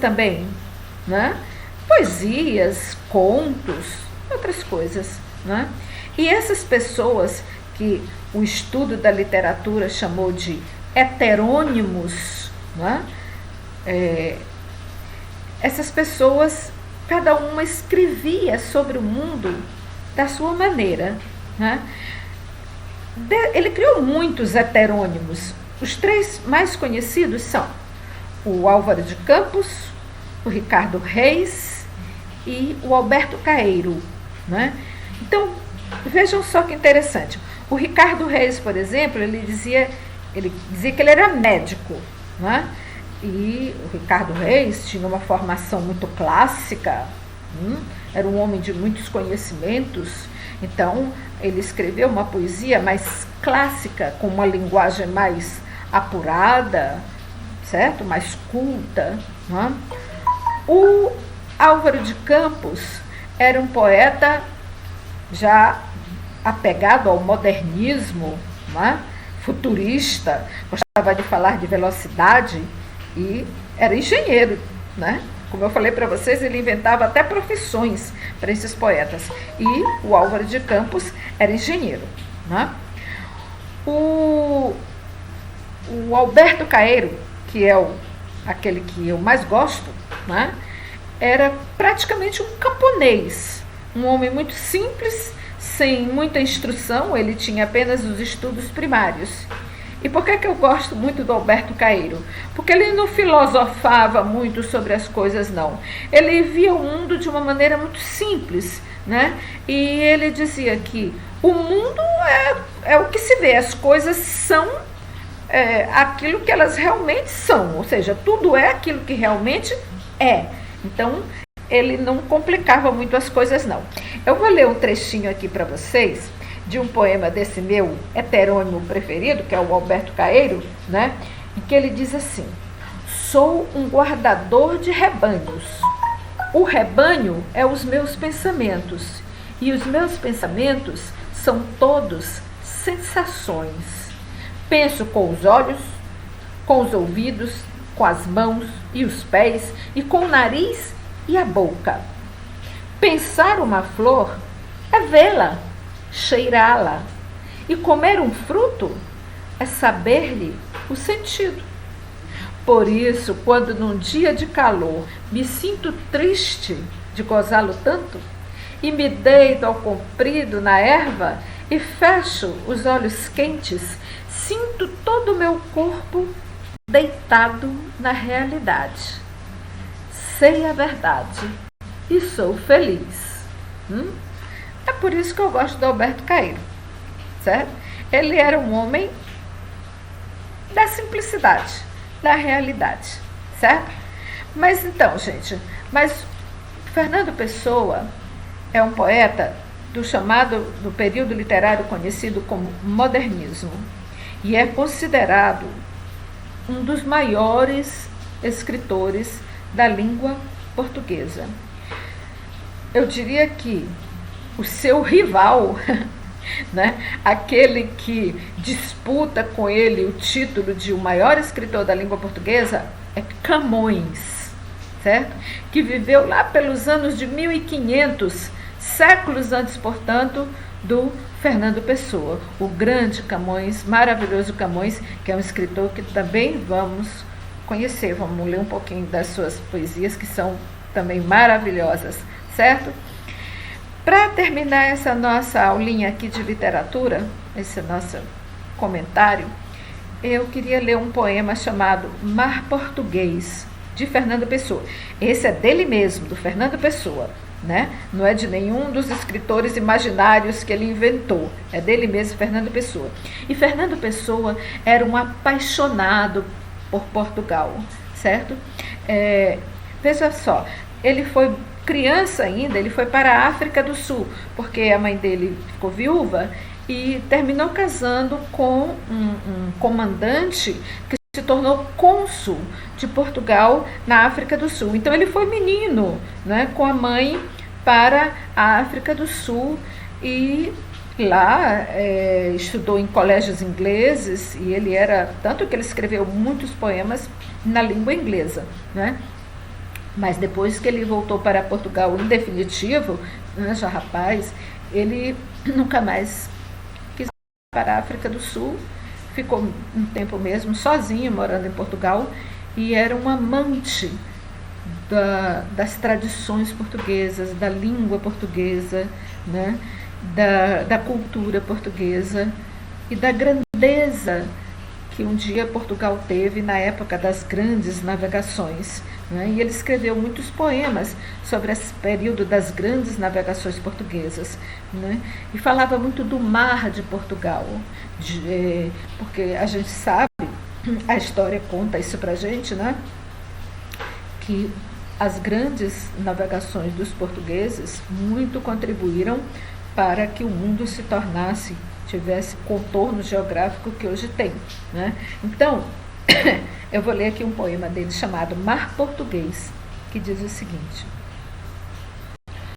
também, né? Poesias, contos, outras coisas, né? E essas pessoas que o estudo da literatura chamou de heterônimos, né? Essas pessoas, cada uma escrevia sobre o mundo da sua maneira, né? Ele criou muitos heterônimos. Os três mais conhecidos são o Álvaro de Campos, o Ricardo Reis e o Alberto Caeiro, né? Então, vejam só que interessante. O Ricardo Reis, por exemplo, ele dizia que ele era médico, né? E o Ricardo Reis tinha uma formação muito clássica, era um homem de muitos conhecimentos, então ele escreveu uma poesia mais clássica, com uma linguagem mais apurada, certo? Mais culta, né? O Álvaro de Campos era um poeta já apegado ao modernismo, né? Futurista, gostava de falar de velocidade e era engenheiro, né? Como eu falei para vocês, ele inventava até profissões para esses poetas. E o Álvaro de Campos era engenheiro, né? O Alberto Caeiro, que é aquele que eu mais gosto, né? Era praticamente um camponês, um homem muito simples, sem muita instrução, ele tinha apenas os estudos primários. E por que eu gosto muito do Alberto Caeiro? Porque ele não filosofava muito sobre as coisas, não. Ele via o mundo de uma maneira muito simples, né? E ele dizia que o mundo é o que se vê, as coisas são aquilo que elas realmente são, ou seja, tudo é aquilo que realmente é. Então, ele não complicava muito as coisas, não. Eu vou ler um trechinho aqui para vocês de um poema desse meu heterônimo preferido, que é o Alberto Caeiro, né? Em que ele diz assim: sou um guardador de rebanhos. O rebanho é os meus pensamentos, e os meus pensamentos são todos sensações. Penso com os olhos, com os ouvidos, com as mãos e os pés, e com o nariz e a boca. Pensar uma flor é vê-la, cheirá-la, e comer um fruto é saber-lhe o sentido. Por isso, quando num dia de calor me sinto triste de gozá-lo tanto, e me deito ao comprido na erva e fecho os olhos quentes, sinto todo o meu corpo deitado na realidade. Sei a verdade e sou feliz. É por isso que eu gosto do Alberto Caeiro, certo? Ele era um homem da simplicidade, da realidade, certo? Mas então, gente, Fernando Pessoa é um poeta do período literário conhecido como modernismo e é considerado um dos maiores escritores da língua portuguesa. Eu diria que o seu rival, né, aquele que disputa com ele o título de o maior escritor da língua portuguesa, é Camões, certo? Que viveu lá pelos anos de 1500, séculos antes, portanto, do Fernando Pessoa, o grande Camões, maravilhoso Camões, que é um escritor que também vamos conhecer, vamos ler um pouquinho das suas poesias, que são também maravilhosas, certo? Para terminar essa nossa aulinha aqui de literatura, esse nosso comentário, eu queria ler um poema chamado Mar Português, de Fernando Pessoa. Esse é dele mesmo, do Fernando Pessoa, né? Não é de nenhum dos escritores imaginários que ele inventou, é dele mesmo, Fernando Pessoa. E Fernando Pessoa era um apaixonado por Portugal, certo? Veja só, ele foi criança ainda, ele foi para a África do Sul, porque a mãe dele ficou viúva e terminou casando com um comandante que se tornou cônsul de Portugal na África do Sul. Então ele foi menino, né, com a mãe para a África do Sul e lá estudou em colégios ingleses e ele era, tanto que ele escreveu muitos poemas na língua inglesa, né? Mas depois que ele voltou para Portugal em definitivo, né, já rapaz, ele nunca mais quis ir para a África do Sul, ficou um tempo mesmo sozinho morando em Portugal e era um amante das tradições portuguesas, da língua portuguesa, né, da cultura portuguesa e da grandeza que um dia Portugal teve na época das grandes navegações. Né? E ele escreveu muitos poemas sobre esse período das grandes navegações portuguesas. Né? E falava muito do mar de Portugal, porque a gente sabe, a história conta isso para a gente, né? Que as grandes navegações dos portugueses muito contribuíram para que o mundo se tornasse, tivesse contorno geográfico que hoje tem. Né? Então, eu vou ler aqui um poema dele chamado Mar Português, que diz o seguinte: